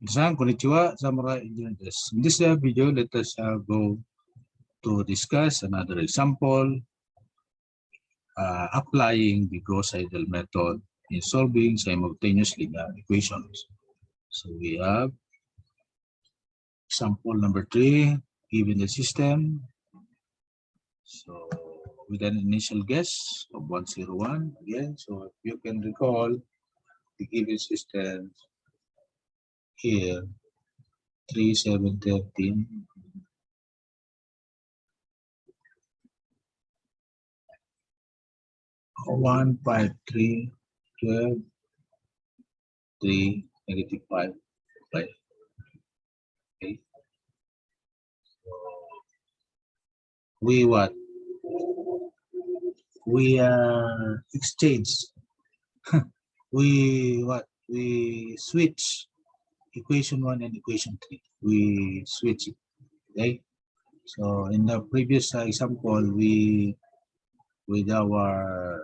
San konnichiwa, Zamurai Engineer. In this video, let us go to discuss another example applying the Gauss-Seidel method in solving simultaneous linear equations. So we have example number 3, given the system. So with an initial guess of 101 again. So if you can recall the given system here, 3, 7, 13. 1, 5, 3, 12, 3, -5, right? Okay. So we what? We exchange. we switch equation 1 and equation 3. We switch it. Okay. So in the previous example, with our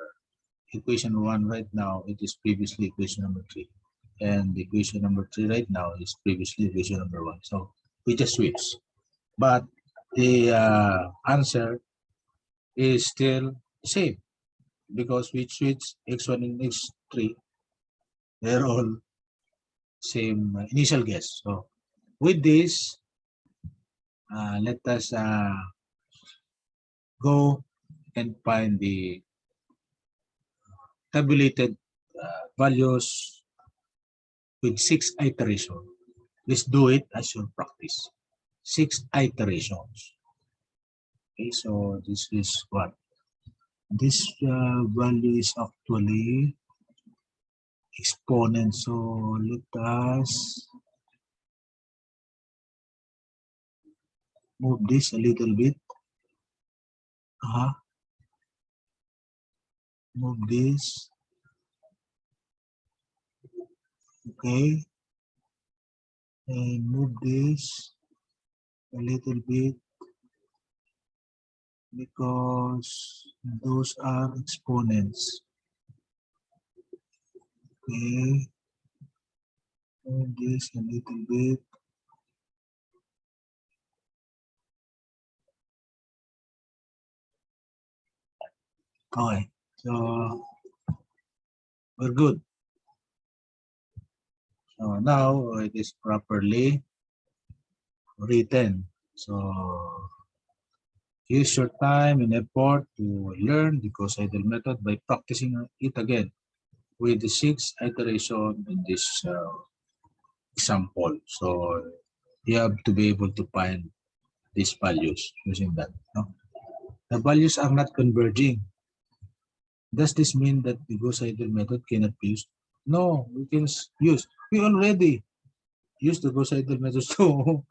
equation 1 right now, it is previously equation number 3. And the equation number 3 right now is previously equation number 1. So we just switch. But the answer is still the same because we switch x1 and x3. They're all same initial guess. So with this, let us go and find the tabulated values with 6 iterations. Let's do it as your practice. 6 iterations. Okay, so this is what? This value is actually exponent. So let us move this a little bit. Move this. Okay. And move this a little bit because those are exponents. Okay. Move this a little bit. Okay. So we're good. So now it is properly written. So use your time and effort to learn the Gauss-Seidel method by practicing it again with the 6 iteration in this example. So you have to be able to find these values using that. No? The values are not converging. Does this mean that the Gauss-Seidel method cannot be used? No, we can use. We already use the Gauss-Seidel method to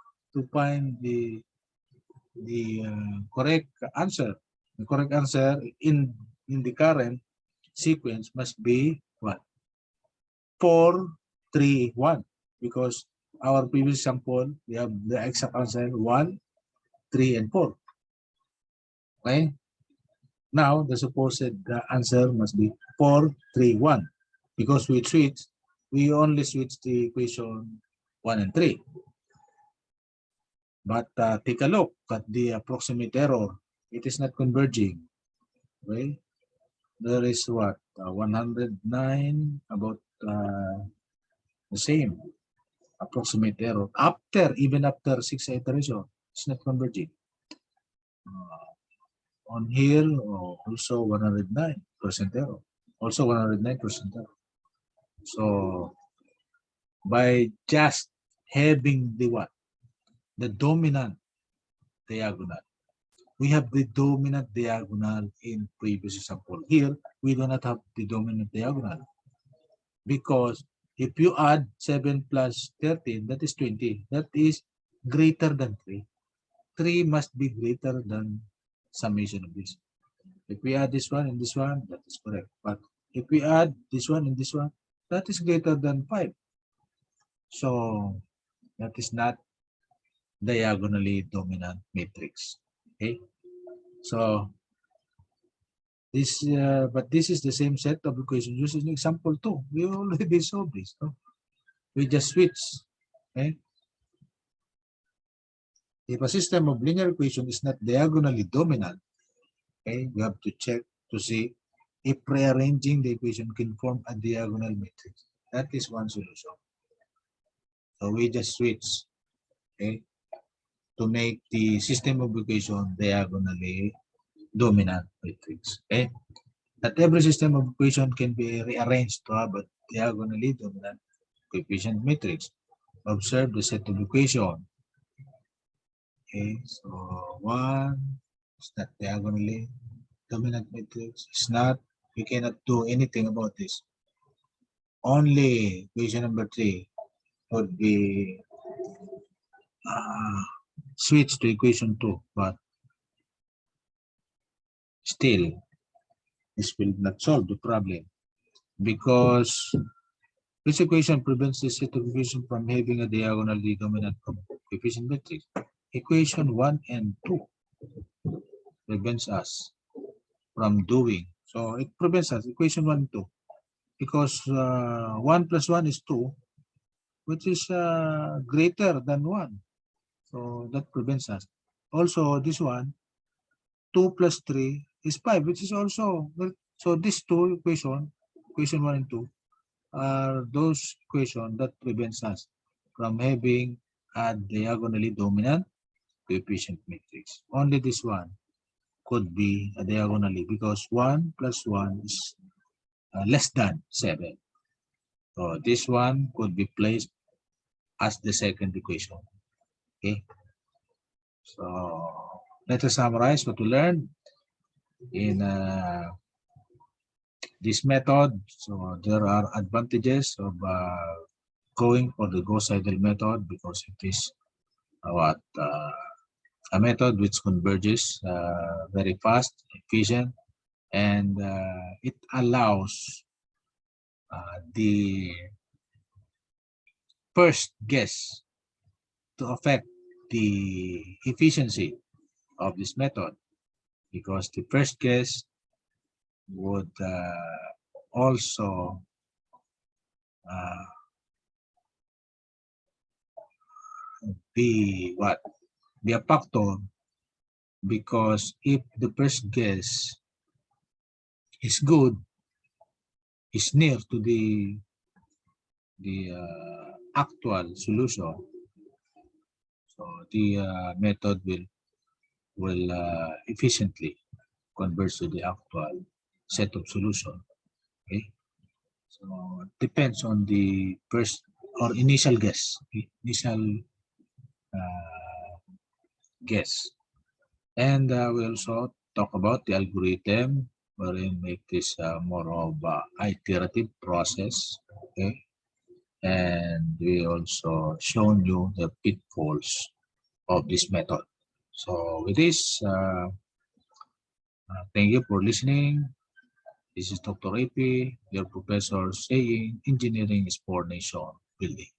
find the correct answer. The correct answer in the current sequence must be what? 4, 3, 1. Because our previous sample, we have the exact answer 1, 3, and 4. Okay? Now, the supposed answer must be 4, 3, 1. Because we only switch the equation 1 and 3. But take a look at the approximate error. It is not converging. Okay? There is what? 109, about the same approximate error. Even after 6 iterations, it's not converging. On here, also 109% error. Also 109% error. So, by just having the what? The dominant diagonal. We have the dominant diagonal in previous example. Here, we do not have the dominant diagonal. Because if you add 7 plus 13, that is 20. That is greater than 3. 3 must be greater than summation of this. If we add this one and this one, that is correct. But if we add this one and this one, that is greater than 5. So that is not diagonally dominant matrix. Okay. So this, but this is the same set of equations used in example 2. We already solved this. No? We just switch Okay? If a system of linear equation is not diagonally dominant, okay, we have to check to see if rearranging the equation can form a diagonal matrix. That is one solution. So we just switch, okay, to make the system of equation diagonally dominant matrix. Okay, that every system of equation can be rearranged to have a diagonally dominant coefficient matrix. Observe the set of equation. Okay, so 1 is not diagonally dominant matrix. It's not. We cannot do anything about this. Only equation number 3 would be switch to equation 2, but still this will not solve the problem because this equation prevents the set of equation from having a diagonally dominant coefficient matrix. Equation 1 and 2 prevents us from doing. So it prevents us, equation 1 and 2, because 1 plus 1 is 2, which is greater than 1. So that prevents us. Also, this one, 2 plus 3 is 5, which is also, so these two equation 1 and 2, are those equations that prevents us from having a diagonally dominant coefficient matrix. Only this one could be a diagonally because 1 plus 1 is less than 7. So this one could be placed as the second equation. Okay. So let us summarize what we learned in this method. So there are advantages of going for the Gauss-Seidel method because it is a method which converges very fast, efficient, and it allows the first guess to affect the efficiency of this method, because the first guess would also be a factor, because if the first guess is good, is near to the actual solution, so the method will efficiently converge to the actual set of solution. Okay, so it depends on the first or initial guess, guess, and we also talk about the algorithm, wherein make this more of iterative process. Okay, and we also shown you the pitfalls of this method. So with this, thank you for listening. This is Dr. DrEYPEI, your professor, saying engineering is for nation building.